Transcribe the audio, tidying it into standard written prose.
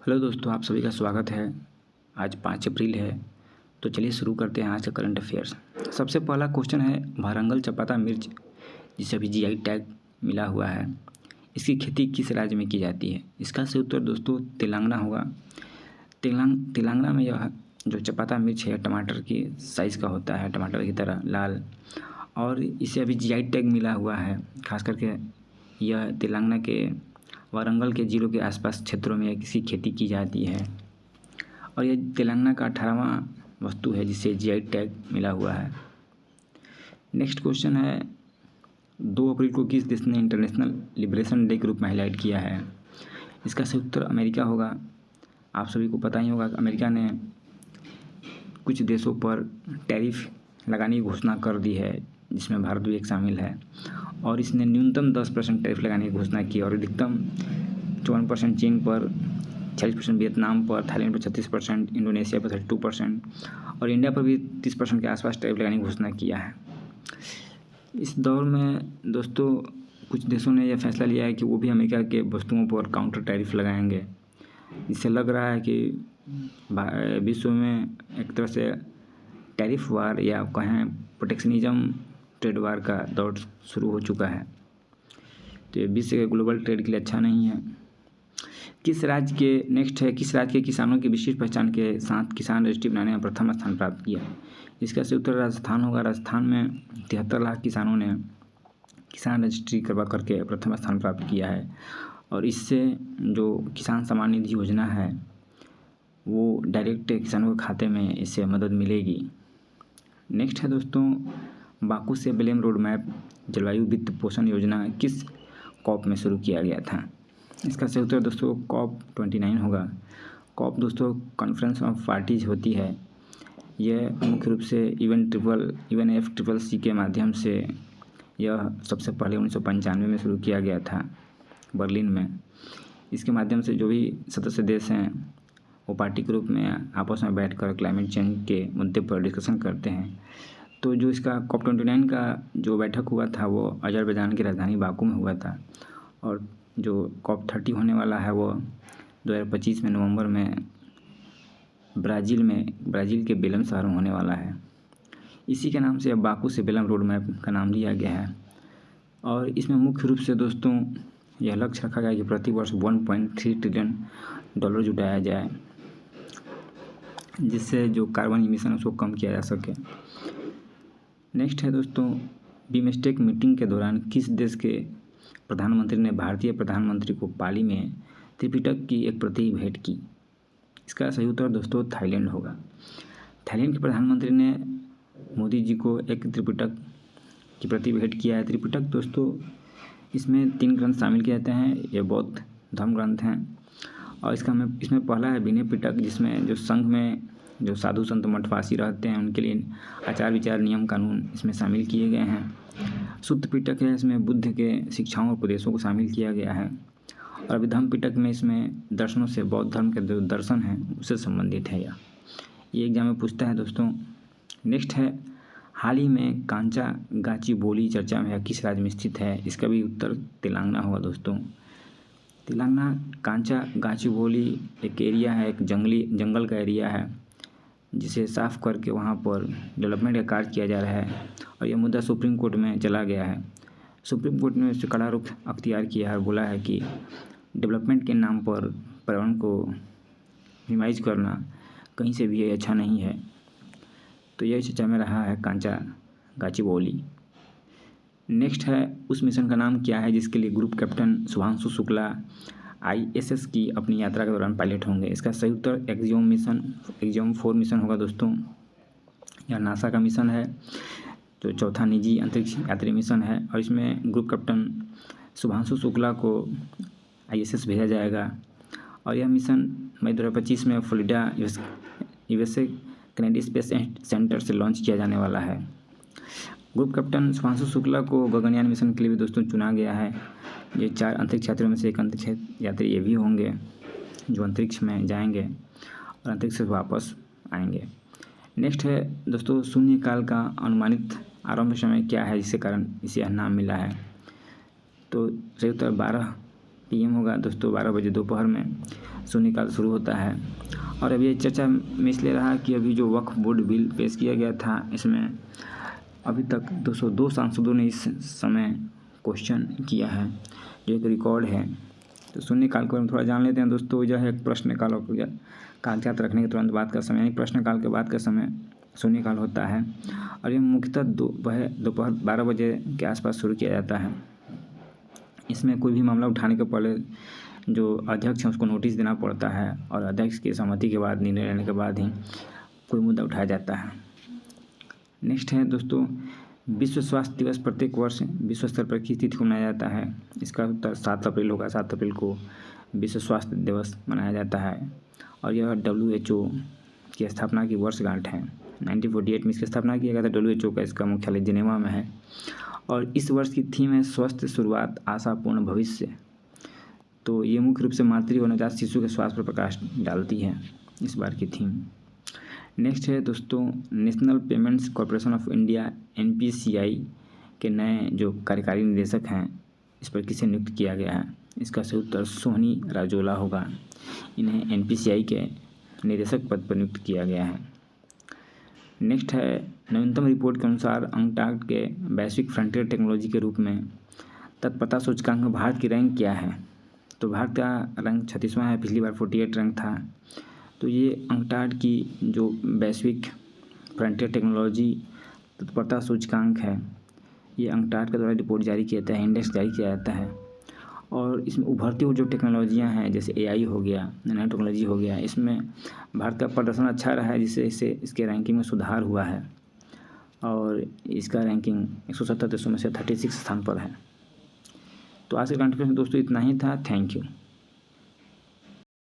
Hello दोस्तों, आप सभी का स्वागत है। आज 5 अप्रैल है, तो चलिए शुरू करते हैं आज का करंट अफेयर्स। सबसे पहला क्वेश्चन है, वारंगल चपाता मिर्च जिसे अभी जीआई टैग मिला हुआ है, इसकी खेती किस राज्य में की जाती है? इसका सही उत्तर दोस्तों तेलंगाना होगा। तेलंगाना में यह जो चपाता मिर्च है टमाटर की साइज़ का होता है, टमाटर की तरह लाल, और इसे अभी जीआई टैग मिला हुआ है। खास करके यह तेलंगाना के वारंगल के जिलों के आसपास क्षेत्रों में इसकी खेती की जाती है और यह तेलंगाना का 18वां वस्तु है जिसे जीआई टैग मिला हुआ है। नेक्स्ट क्वेश्चन है, 2 अप्रैल को किस देश ने इंटरनेशनल लिबरेशन डे के रूप में हाईलाइट किया है? इसका सही उत्तर अमेरिका होगा। आप सभी को पता ही होगा कि अमेरिका ने कुछ देशों पर टैरिफ लगाने की घोषणा कर दी है, जिसमें भारत भी एक शामिल है, और इसने न्यूनतम 10% टैरिफ लगाने की घोषणा की और अधिकतम 54% चीन पर, 46% वियतनाम पर, थाईलैंड पर 36%, इंडोनेशिया पर 32% और इंडिया पर भी 30% के आसपास टैरिफ लगाने की घोषणा किया है। इस दौर में दोस्तों कुछ देशों ने यह फैसला लिया है कि वो भी अमेरिका के वस्तुओं पर काउंटर टैरिफ लगाएंगे। इससे लग रहा है कि विश्व में एक तरह से टैरिफ वार या कहें प्रोटेक्शनिज्म ट्रेड वार का दौर शुरू हो चुका है, तो ये विश्व के ग्लोबल ट्रेड के लिए अच्छा नहीं है। किस राज्य के किसानों की विशिष्ट पहचान के साथ किसान रजिस्ट्री बनाने में प्रथम स्थान प्राप्त किया? इसका सही उत्तर राजस्थान होगा। राजस्थान में 73 लाख किसानों ने किसान रजिस्ट्री करवा करके प्रथम स्थान प्राप्त किया है और इससे जो किसान सम्मान निधि योजना है वो डायरेक्ट किसानों के खाते में इससे मदद मिलेगी। नेक्स्ट है दोस्तों, बाकू से बेलेम रोड मैप जलवायु वित्त पोषण योजना किस कॉप में शुरू किया गया था? इसका सही उत्तर दोस्तों कॉप 29 होगा। कॉप दोस्तों कॉन्फ्रेंस ऑफ पार्टीज होती है। यह मुख्य रूप से UNFCCC के माध्यम से यह सबसे पहले 1995 में शुरू किया गया था बर्लिन में। इसके माध्यम से जो भी सदस्य देश हैं वो पार्टी के रूप में आपस में बैठकर क्लाइमेट चेंज के मुद्दे पर डिस्कशन करते हैं। तो जो इसका कॉप 29 का जो बैठक हुआ था वो अजरबैजान की राजधानी बाकू में हुआ था और जो कॉप 30 होने वाला है वो 2025 में नवंबर में ब्राज़ील के बेलम शहर में होने वाला है। इसी के नाम से अब बाकू से बेलम रोड मैप का नाम लिया गया है और इसमें मुख्य रूप से दोस्तों यह लक्ष्य रखा गया कि प्रति वर्ष 1.3 ट्रिलियन डॉलर जुटाया जाए, जिससे जो कार्बन इमिशन उसको कम किया जा सके। नेक्स्ट है दोस्तों, बीमस्टेक मीटिंग के दौरान किस देश के प्रधानमंत्री ने भारतीय प्रधानमंत्री को पाली में त्रिपिटक की एक प्रति भेंट की? इसका सही उत्तर दोस्तों थाईलैंड होगा। थाईलैंड के प्रधानमंत्री ने मोदी जी को एक त्रिपिटक की प्रति भेंट किया है। त्रिपिटक दोस्तों इसमें 3 ग्रंथ शामिल किए जाते हैं। ये बौद्ध धर्म ग्रंथ हैं और इसमें पहला है विनय पिटक, जिसमें जो संघ में जो साधु संत मठवासी रहते हैं उनके लिए आचार विचार नियम कानून इसमें शामिल किए गए हैं। सुत्त पिटक है, इसमें बुद्ध के शिक्षाओं और उपदेशों को शामिल किया गया है और अभिधम्म पिटक में इसमें दर्शनों से बौद्ध धर्म के जो दर्शन हैं उससे संबंधित है। ये एग्जाम में पूछता है दोस्तों। नेक्स्ट है, हाल ही में कांचा गाचिबोली चर्चा में किस राज्य में स्थित है? इसका भी उत्तर तेलंगाना होगा दोस्तों। तेलंगाना कांचा गाचिबोली एक एरिया है, एक जंगल का एरिया है जिसे साफ़ करके वहाँ पर डेवलपमेंट का कार्य किया जा रहा है और यह मुद्दा सुप्रीम कोर्ट में चला गया है। सुप्रीम कोर्ट ने इससे कड़ा रुख अख्तियार किया है और बोला है कि डेवलपमेंट के नाम पर पर्यावरण को मिनिमाइज करना कहीं से भी अच्छा नहीं है। तो यह चर्चा में रहा है कांचा गाचिबोली। नेक्स्ट है, उस मिशन का नाम क्या है जिसके लिए group captain Shubhanshu Shukla ISS की अपनी यात्रा के दौरान पायलट होंगे? इसका सही उत्तर एक्जियोम 4 मिशन होगा दोस्तों। यह नासा का मिशन है, जो चौथा निजी अंतरिक्ष यात्री मिशन है और इसमें ग्रुप कैप्टन शुभांशु शुक्ला को ISS भेजा जाएगा और यह मिशन मई 2025 में Florida USA Kennedy space centre से लॉन्च किया जाने वाला है। ग्रुप कैप्टन शुभांशु शुक्ला को गगनयान मिशन के लिए भी दोस्तों चुना गया है। ये 4 अंतरिक्ष यात्रियों में से एक अंतरिक्ष यात्री ये भी होंगे जो अंतरिक्ष में जाएंगे और अंतरिक्ष से वापस आएंगे। नेक्स्ट है दोस्तों, शून्यकाल का अनुमानित आरंभ समय क्या है जिसके कारण इसे यह नाम मिला है? तो सही उत्तर 12 PM होगा दोस्तों 12 बजे दोपहर में शून्यकाल शुरू होता है। और अब ये चर्चा में इसलिए रहा कि अभी जो वक्फ बोर्ड बिल पेश किया गया था, इसमें अभी तक 202 सांसदों ने इस समय क्वेश्चन किया है, जो एक रिकॉर्ड है। तो शून्यकाल को हम थोड़ा जान लेते हैं दोस्तों। यह है प्रश्नकाल और कागजात रखने के तुरंत बाद का समय, यानी प्रश्नकाल के बाद का समय शून्यकाल होता है। और यह मुख्यतः दोपहर 12 बजे के आसपास शुरू किया जाता है। इसमें कोई भी मामला उठाने के पहले जो अध्यक्ष हैं उसको नोटिस देना पड़ता है, और अध्यक्ष की सहमति के बाद, निर्णय लेने के बाद ही कोई मुद्दा उठाया जाता है। नेक्स्ट है दोस्तों विश्व स्वास्थ्य दिवस। प्रत्येक वर्ष विश्व स्तर पर किस तिथि को मनाया जाता है? इसका उत्तर 7 अप्रैल होगा। 7 अप्रैल को विश्व स्वास्थ्य दिवस मनाया जाता है। और यह WHO की स्थापना की वर्षगांठ है। 1948 में इसकी स्थापना किया गया था। WHO का इसका मुख्यालय जिनेवा में है। और इस वर्ष की थीम है स्वस्थ शुरुआत, आशापूर्ण भविष्य। तो ये मुख्य रूप से मातृ और नवजात शिशु के स्वास्थ्य पर प्रकाश डालती है इस बार की थीम। नेक्स्ट है दोस्तों national payments corporation of India NPCI के नए जो कार्यकारी निदेशक हैं, इस पर किसे नियुक्त किया गया है? इसका सही उत्तर सोहनी राजोला होगा। इन्हें NPCI के निदेशक पद पर नियुक्त किया गया है। नेक्स्ट है नवीनतम रिपोर्ट के अनुसार अंकटाड के वैश्विक फ्रंटियर टेक्नोलॉजी के रूप में तत्परता सूचकांक में भारत की रैंक क्या है? तो भारत का रैंक 36वां है। पिछली बार 48 रैंक था। तो ये अंकटाड की जो वैश्विक फ्रंटियर टेक्नोलॉजी तत्परता सूचकांक है, ये अंकटाड के द्वारा रिपोर्ट जारी किया जाता है, इंडेक्स जारी किया जाता है। और इसमें उभरती हुई जो टेक्नोलॉजियाँ हैं, जैसे AI हो गया, नैनो टेक्नोलॉजी हो गया, इसमें भारत का प्रदर्शन अच्छा रहा है, जिससे इसके रैंकिंग में सुधार हुआ है। और इसका रैंकिंग 170 देशों में से 36 स्थान पर है। तो आज के करंट अफेयर्स में दोस्तों इतना ही था। Thank you.